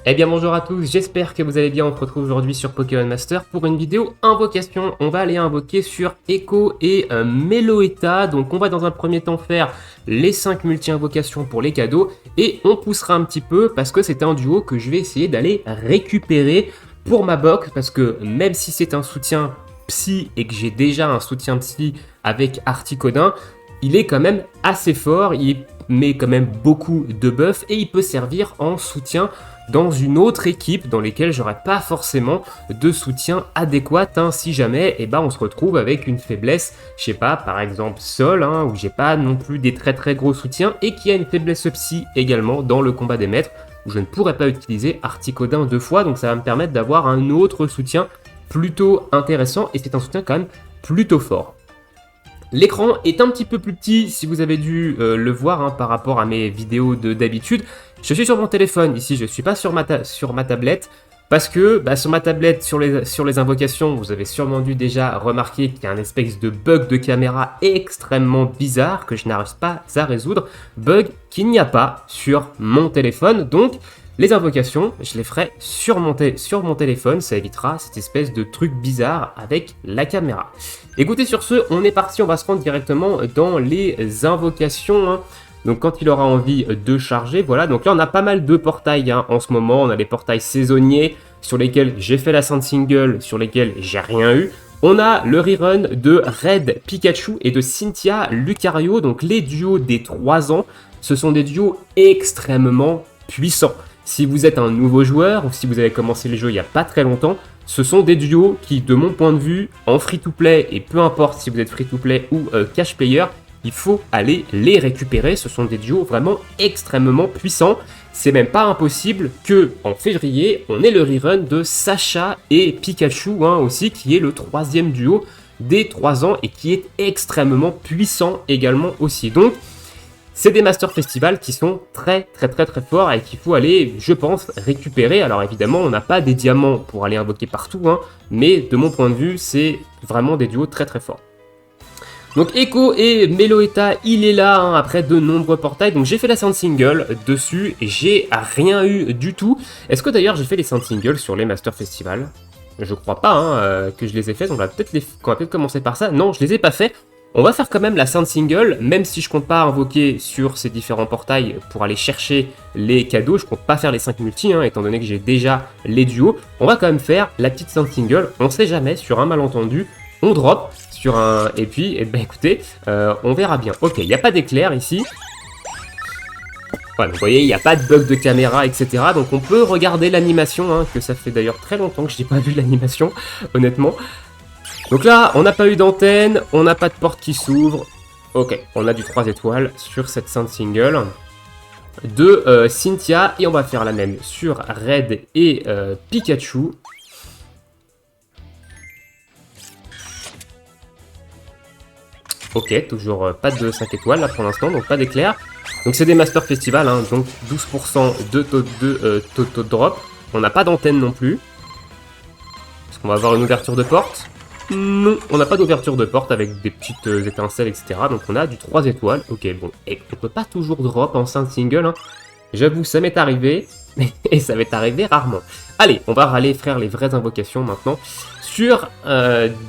Eh bien bonjour à tous, j'espère que vous allez bien. On se retrouve aujourd'hui sur Pokémon Master pour une vidéo invocation. On va aller invoquer sur Echo et Meloetta. Donc on va dans un premier temps faire les 5 multi-invocations pour les cadeaux. Et on poussera un petit peu parce que c'est un duo que je vais essayer d'aller récupérer pour ma box. Parce que même si c'est un soutien psy et que j'ai déjà un soutien psy avec Articodin, il est quand même assez fort, il met quand même beaucoup de buffs et il peut servir en soutien dans une autre équipe dans lesquelles j'aurais pas forcément de soutien adéquat si jamais on se retrouve avec une faiblesse, je sais pas, par exemple Sol, où j'ai pas non plus des très très gros soutiens et qui a une faiblesse psy également dans le combat des maîtres où je ne pourrais pas utiliser Articodin 2 fois, donc ça va me permettre d'avoir un autre soutien plutôt intéressant et c'est un soutien quand même plutôt fort. L'écran est un petit peu plus petit si vous avez dû le voir par rapport à mes vidéos d'habitude. Je suis sur mon téléphone ici, je ne suis pas sur ma tablette parce que sur ma tablette, sur les invocations, vous avez sûrement dû déjà remarquer qu'il y a un espèce de bug de caméra extrêmement bizarre que je n'arrive pas à résoudre. Bug qu'il n'y a pas sur mon téléphone, donc les invocations, je les ferai sur mon téléphone, ça évitera cette espèce de truc bizarre avec la caméra. Écoutez, sur ce, on est parti, on va se rendre directement dans les invocations. Donc quand il aura envie de charger, voilà. Donc là, on a pas mal de portails en ce moment. On a les portails saisonniers sur lesquels j'ai fait la Sainte Single, sur lesquels j'ai rien eu. On a le rerun de Red Pikachu et de Cynthia Lucario, donc les duos des 3 ans. Ce sont des duos extrêmement puissants. Si vous êtes un nouveau joueur ou si vous avez commencé les jeux il n'y a pas très longtemps, ce sont des duos qui, de mon point de vue, en free-to-play, et peu importe si vous êtes free-to-play ou cash player, il faut aller les récupérer. Ce sont des duos vraiment extrêmement puissants. C'est même pas impossible que en février, on ait le rerun de Sacha et Pikachu aussi, qui est le 3e duo des 3 ans et qui est extrêmement puissant également aussi. Donc, c'est des Master Festival qui sont très forts et qu'il faut aller, je pense, récupérer. Alors évidemment, on n'a pas des diamants pour aller invoquer partout, mais de mon point de vue, c'est vraiment des duos très forts. Donc Echo et Meloetta, il est là après de nombreux portails. Donc j'ai fait la Sainte Single dessus et j'ai rien eu du tout. Est-ce que d'ailleurs j'ai fait les Sainte Single sur les Master Festival? Je crois pas que je les ai fait. On va peut-être commencer par ça. Non, je les ai pas fait. On va faire quand même la Sainte Single, même si je compte pas invoquer sur ces différents portails pour aller chercher les cadeaux. Je compte pas faire les 5 multi, étant donné que j'ai déjà les duos. On va quand même faire la petite Sainte Single. On sait jamais, sur un malentendu, on drop sur un... Et puis, écoutez, on verra bien. Ok, il n'y a pas d'éclair ici. Voilà, vous voyez, il n'y a pas de bug de caméra, etc. Donc on peut regarder l'animation, que ça fait d'ailleurs très longtemps que je n'ai pas vu l'animation, honnêtement. Donc là, on n'a pas eu d'antenne, on n'a pas de porte qui s'ouvre. Ok, on a du 3 étoiles sur cette Sainte Single de Cynthia. Et on va faire la même sur Red et Pikachu. Ok, toujours pas de 5 étoiles là pour l'instant, donc pas d'éclair. Donc c'est des Master Festival, donc 12% de taux de drop. On n'a pas d'antenne non plus. Est-ce qu'on va avoir une ouverture de porte? Non, on n'a pas d'ouverture de porte avec des petites étincelles, etc. Donc on a du 3 étoiles. Ok, bon, et on peut pas toujours drop en Sainte Single. J'avoue, ça m'est arrivé, et ça m'est arrivé rarement. Allez, on va aller faire les vraies invocations maintenant sur,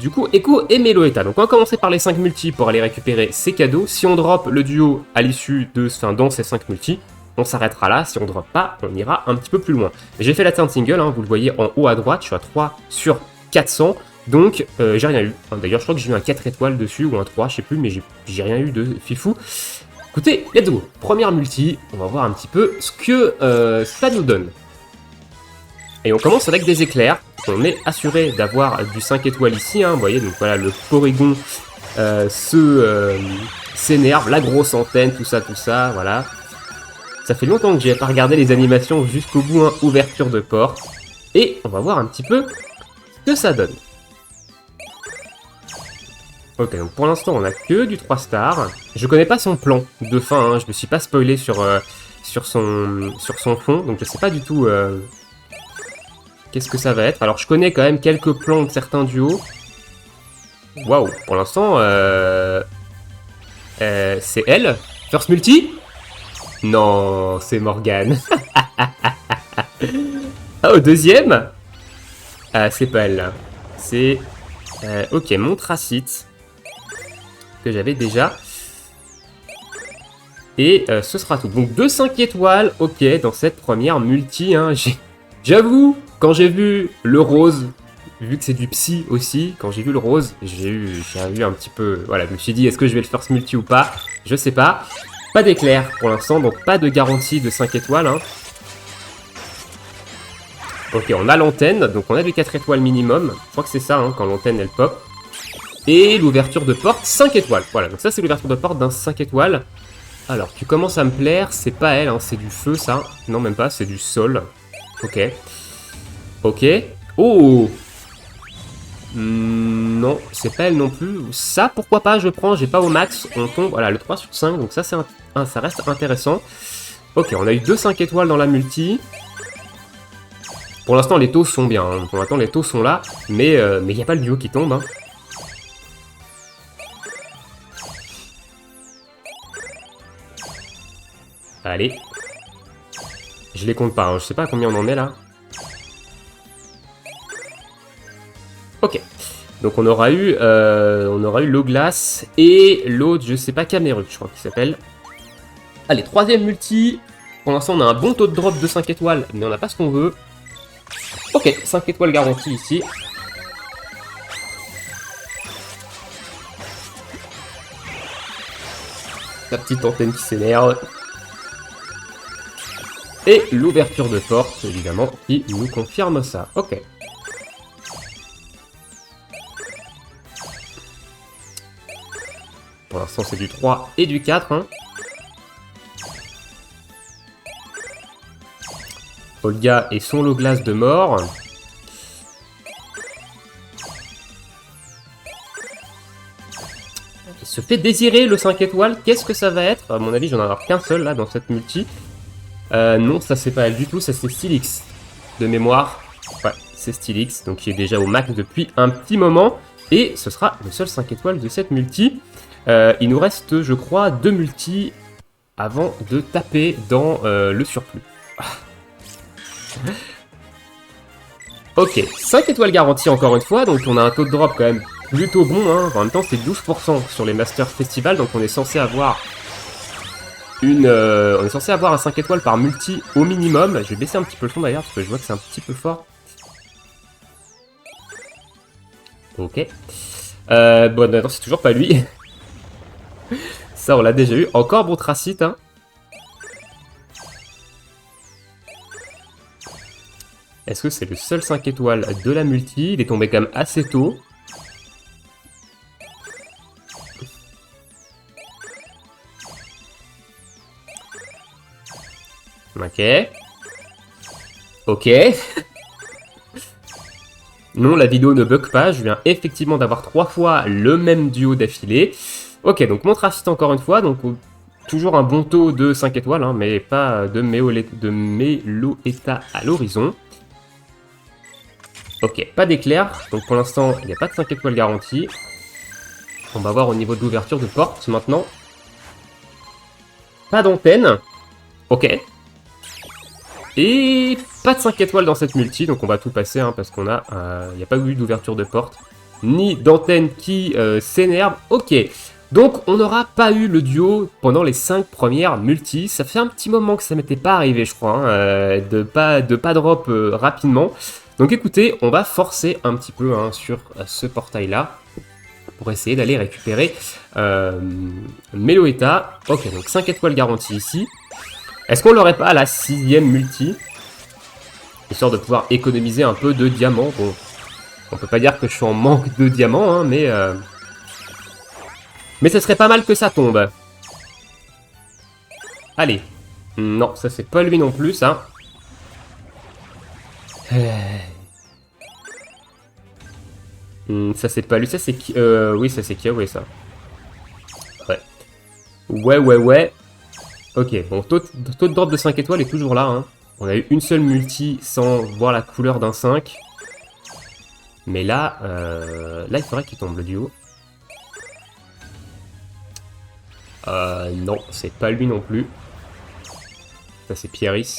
du coup, Echo et Meloetta. Donc on va commencer par les 5 multi pour aller récupérer ces cadeaux. Si on drop le duo à l'issue de, dans ces 5 multi, on s'arrêtera là. Si on drop pas, on ira un petit peu plus loin. J'ai fait la Sainte Single, vous le voyez en haut à droite, je suis à 3 sur 400. Donc, j'ai rien eu. D'ailleurs, je crois que j'ai eu un 4 étoiles dessus, ou un 3, je sais plus, mais j'ai rien eu de fifou. Écoutez, let's go. Première multi, on va voir un petit peu ce que ça nous donne. Et on commence avec des éclairs. On est assuré d'avoir du 5 étoiles ici, vous voyez, donc voilà, le Porygon s'énerve, la grosse antenne, tout ça, voilà. Ça fait longtemps que j'ai pas regardé les animations jusqu'au bout, ouverture de porte. Et on va voir un petit peu ce que ça donne. Ok, donc pour l'instant, on a que du 3 stars. Je connais pas son plan de fin, je me suis pas spoilé sur son fond, donc je sais pas du tout qu'est-ce que ça va être. Alors, je connais quand même quelques plans de certains duos. Waouh, pour l'instant, c'est elle. First multi? Non, c'est Morgane. Ah, au deuxième? Ah, c'est pas elle, là. C'est... ok, Montracite. Que j'avais déjà. Et ce sera tout. Donc 2 5 étoiles, ok, dans cette première multi. Hein, j'avoue, quand j'ai vu le rose, vu que c'est du psy aussi, quand j'ai vu le rose, j'ai eu un petit peu... Voilà, je me suis dit, est-ce que je vais le first multi ou pas? Je sais pas. Pas d'éclair pour l'instant, donc pas de garantie de 5 étoiles. Hein. Ok, on a l'antenne, donc on a du 4 étoiles minimum. Je crois que c'est ça, hein, quand l'antenne elle pop. Et l'ouverture de porte, 5 étoiles. Voilà, donc ça c'est l'ouverture de porte d'un 5 étoiles. Alors, tu commences à me plaire, c'est pas elle, hein, c'est du feu ça. Non, même pas, c'est du sol. Ok. Ok. Oh non, c'est pas elle non plus. Ça, pourquoi pas, je prends, j'ai pas au max. On tombe, voilà, le 3 sur 5, donc ça, ça reste intéressant. Ok, on a eu 2 5 étoiles dans la multi. Pour l'instant, les taux sont bien. Hein. Pour l'instant, les taux sont là. Mais il n'y a pas le duo qui tombe. Hein. Allez. Je les compte pas. Hein. Je sais pas à combien on en est là. Ok. Donc on aura eu Loglass et l'autre, je sais pas, Camerup, je crois qu'il s'appelle. Allez, troisième multi. Pour l'instant, on a un bon taux de drop de 5 étoiles, mais on n'a pas ce qu'on veut. Ok, 5 étoiles garanties ici. La petite antenne qui s'énerve. Et l'ouverture de porte, évidemment, qui nous confirme ça. Ok. Pour l'instant, c'est du 3 et du 4. Hein. Olga et son lot glace de mort. Il se fait désirer le 5 étoiles. Qu'est-ce que ça va être? À mon avis, j'en ai avoir qu'un seul là dans cette multi. Non, ça c'est pas elle du tout, ça c'est Stylix. De mémoire. Ouais, c'est Stylix, donc qui est déjà au max depuis un petit moment. Et ce sera le seul 5 étoiles de cette multi. Il nous reste, je crois, 2 multis avant de taper dans le surplus. Ok, 5 étoiles garanties encore une fois, donc on a un taux de drop quand même plutôt bon. Hein. En même temps, c'est 12% sur les Master Festival, donc on est censé avoir un 5 étoiles par multi au minimum. Je vais baisser un petit peu le son d'ailleurs, parce que je vois que c'est un petit peu fort. Ok. Bon, non, c'est toujours pas lui. Ça, on l'a déjà eu. Encore Montracite, hein. Est-ce que c'est le seul 5 étoiles de la multi? Il est tombé quand même assez tôt. Ok. Ok. Non, la vidéo ne bug pas. Je viens effectivement d'avoir 3 fois le même duo d'affilée. Ok, donc Montracite encore une fois. Donc toujours un bon taux de 5 étoiles, hein, mais pas de Meloetta à l'horizon. Ok, pas d'éclair. Donc pour l'instant, il n'y a pas de 5 étoiles garanties. On va voir au niveau de l'ouverture de porte maintenant. Pas d'antenne. Ok. Et pas de 5 étoiles dans cette multi, donc on va tout passer, hein, parce qu'on a... Il n'y a pas eu d'ouverture de porte, ni d'antenne qui s'énerve. Ok, donc on n'aura pas eu le duo pendant les 5 premières multis. Ça fait un petit moment que ça m'était pas arrivé, je crois, hein, de pas drop rapidement. Donc écoutez, on va forcer un petit peu hein, sur ce portail-là, pour essayer d'aller récupérer Meloetta. Ok, donc 5 étoiles garanties ici. Est-ce qu'on l'aurait pas à la 6ème multi? Histoire de pouvoir économiser un peu de diamants. Bon, on peut pas dire que je suis en manque de diamants, hein, mais ce serait pas mal que ça tombe. Allez. Non, ça c'est pas lui non plus, ça. Ça c'est pas lui, ça c'est qui oui, ça c'est Kiawe, ça. Ouais. Ouais. Ok, bon, taux de drop de 5 étoiles est toujours là. Hein. On a eu une seule multi sans voir la couleur d'un 5. Mais là, il faudrait qu'il tombe le duo. Non, c'est pas lui non plus. Ça, c'est Pieris.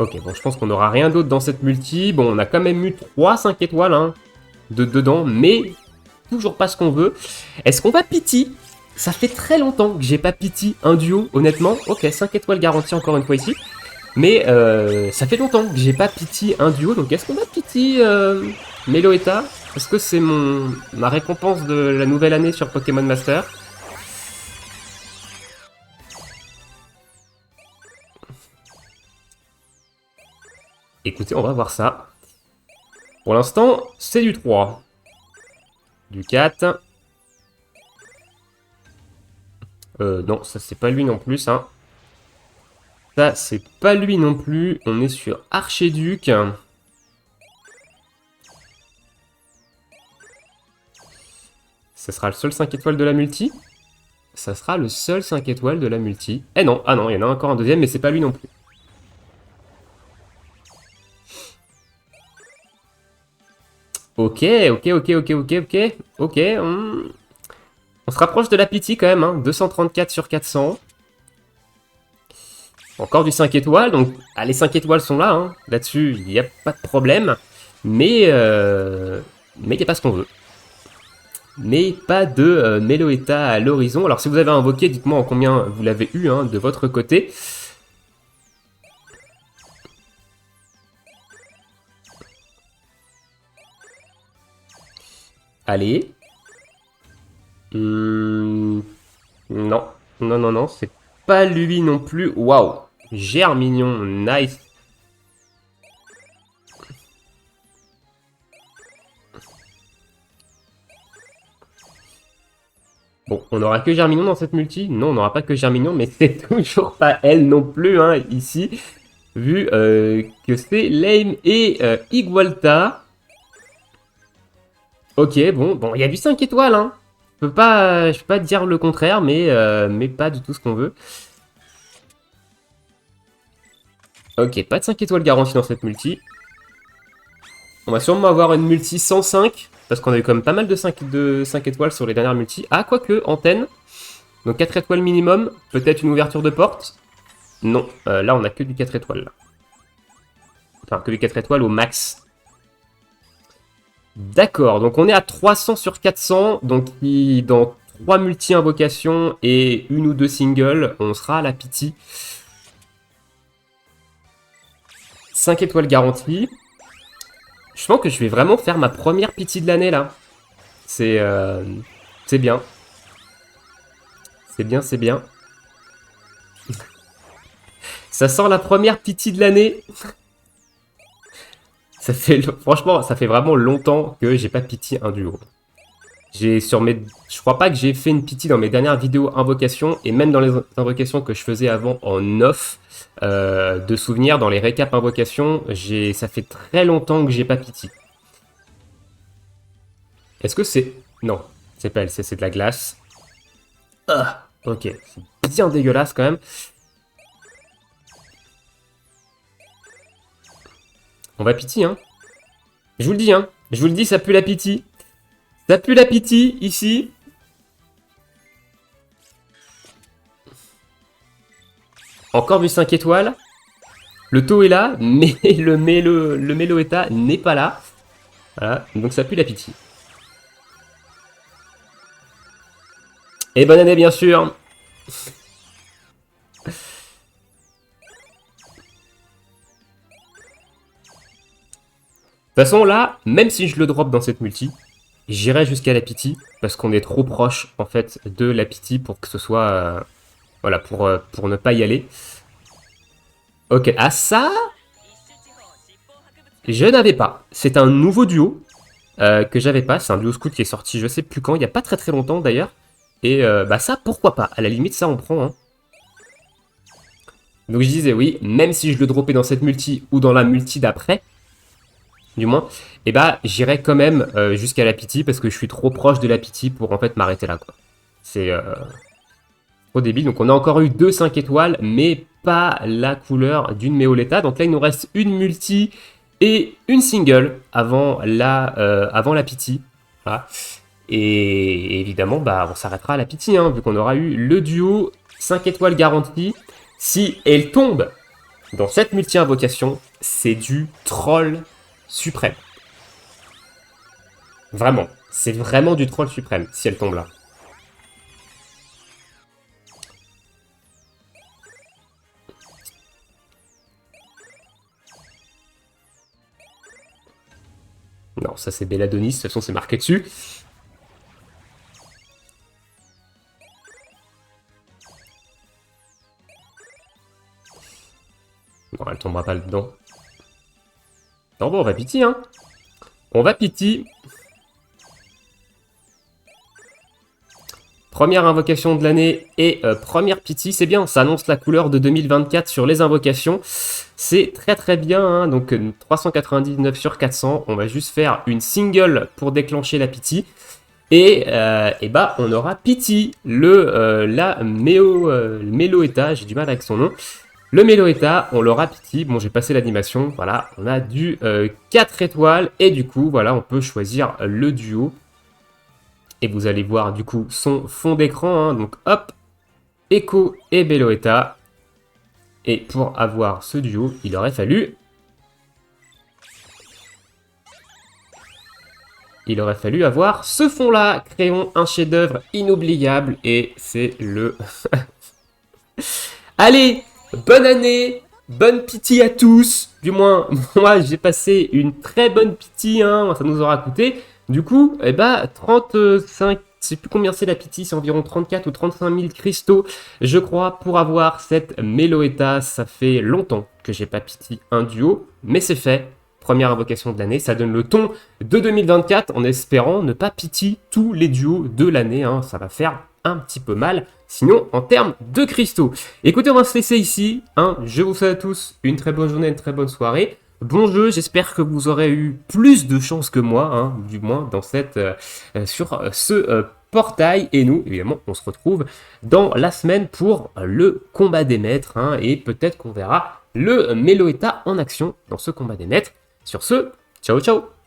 Ok, bon, je pense qu'on n'aura rien d'autre dans cette multi. Bon, on a quand même eu 3 5 étoiles hein, dedans, mais toujours pas ce qu'on veut. Est-ce qu'on va pity? Ça fait très longtemps que j'ai pas pity un duo, honnêtement. Ok, 5 étoiles garanties encore une fois ici. Mais ça fait longtemps que j'ai pas pity un duo, donc est-ce qu'on va pity Meloetta? Est-ce que c'est ma récompense de la nouvelle année sur Pokémon Master? Écoutez, on va voir ça. Pour l'instant, c'est du 3. Du 4. Non, ça c'est pas lui non plus, hein. Ça, c'est pas lui non plus. On est sur Archiduc. Ce sera le seul 5 étoiles de la multi. Ça sera le seul 5 étoiles de la multi. Eh non, ah non, il y en a encore un deuxième, mais c'est pas lui non plus. Ok, ok. On se rapproche de la pity quand même, hein. 234 sur 400. Encore du 5 étoiles, donc les 5 étoiles sont là, hein. Là-dessus, il n'y a pas de problème. Mais il n'y a pas ce qu'on veut. Mais pas de Meloetta à l'horizon. Alors si vous avez invoqué, dites-moi en combien vous l'avez eu hein, de votre côté. Allez. Non. Non, c'est pas lui non plus. Waouh. Germignon, nice. Bon, on n'aura que Germignon dans cette multi? Non, on n'aura pas que Germignon, mais c'est toujours pas elle non plus, hein, ici. Vu que c'est Lame et Igualta. Ok, bon, il y a du 5 étoiles, hein. Je peux pas dire le contraire, mais pas du tout ce qu'on veut. Ok, pas de 5 étoiles garanties dans cette multi. On va sûrement avoir une multi 105, parce qu'on a eu quand même pas mal de 5 étoiles sur les dernières multis. Ah, quoique, antenne. Donc 4 étoiles minimum, peut-être une ouverture de porte. Non, là on a que du 4 étoiles. Là. Enfin, que du 4 étoiles au max. D'accord, donc on est à 300 sur 400, donc dans 3 multi-invocations et une ou deux singles, on sera à la pity. 5 étoiles garanties. Je pense que je vais vraiment faire ma première pity de l'année là. C'est bien. C'est bien. Ça sort la première pity de l'année. Franchement, ça fait vraiment longtemps que j'ai pas pity un duo. Je crois pas que j'ai fait une pity dans mes dernières vidéos invocations et même dans les invocations que je faisais avant en off de souvenirs dans les récaps invocations, ça fait très longtemps que j'ai pas pity. Est-ce que c'est... Non, c'est pas elle, c'est de la glace. Ah, ok, c'est bien dégueulasse quand même. On va pity, hein. Je vous le dis, hein. Je vous le dis, ça pue la pity. Ça pue la pity, ici. Encore du 5 étoiles. Le taux est là, mais le Meloetta n'est pas là. Voilà, donc ça pue la pity. Et bonne année, bien sûr. De toute façon, là, même si je le drop dans cette multi, j'irai jusqu'à la pity, parce qu'on est trop proche, en fait, de la pity pour que ce soit... voilà, pour ne pas y aller. Ok, ah ça, je n'avais pas. C'est un nouveau duo que j'avais pas. C'est un duo scout qui est sorti je sais plus quand, il n'y a pas très longtemps d'ailleurs. Et bah ça, pourquoi pas. À la limite, ça on prend. Hein. Donc je disais oui, même si je le dropais dans cette multi ou dans la multi d'après, du moins, et bah j'irai quand même jusqu'à la pity parce que je suis trop proche de la pity pour en fait m'arrêter là. C'est trop débile. Donc on a encore eu 2 5 étoiles, mais pas la couleur d'une Meloetta. Donc là, il nous reste une multi et une single avant la pity. Voilà. Et évidemment, bah, on s'arrêtera à la pity, hein, vu qu'on aura eu le duo 5 étoiles garantie. Si elle tombe dans cette multi-invocation, c'est du troll suprême. Vraiment, c'est vraiment du troll suprême, si elle tombe là. Non, ça c'est Belladonis, de toute façon c'est marqué dessus. Non, elle tombera pas dedans. Non, bon, on va pity, hein. On va pity. Première invocation de l'année et première pity, c'est bien. Ça annonce la couleur de 2024 sur les invocations. C'est très très bien, hein. Donc 399 sur 400. On va juste faire une single pour déclencher la pity. Et bah, on aura pity, la Meloetta, j'ai du mal avec son nom. Le Meloetta, on l'aura pity. Bon, j'ai passé l'animation. Voilà, on a du 4 étoiles. Et du coup, voilà, on peut choisir le duo. Et vous allez voir du coup son fond d'écran. Hein. Donc hop, Echo et Meloetta. Et pour avoir ce duo, il aurait fallu... avoir ce fond-là. Créons un chef-d'œuvre inoubliable. Et c'est le... Allez, bonne année, bonne pity à tous. Du moins, moi, j'ai passé une très bonne pity. Hein. Ça nous aura coûté... Du coup, eh ben, 35, je sais plus combien c'est la pity, c'est environ 34 ou 35 000 cristaux, je crois, pour avoir cette Meloetta. Ça fait longtemps que j'ai pas pity un duo, mais c'est fait. Première invocation de l'année, ça donne le ton de 2024 en espérant ne pas pity tous les duos de l'année. Hein. Ça va faire un petit peu mal, sinon en termes de cristaux. Écoutez, on va se laisser ici. Hein. Je vous souhaite à tous une très bonne journée, une très bonne soirée. Bon jeu, j'espère que vous aurez eu plus de chance que moi, hein, du moins dans sur ce portail. Et nous, évidemment, on se retrouve dans la semaine pour le combat des maîtres. Hein, et peut-être qu'on verra le Meloetta en action dans ce combat des maîtres. Sur ce, ciao ciao!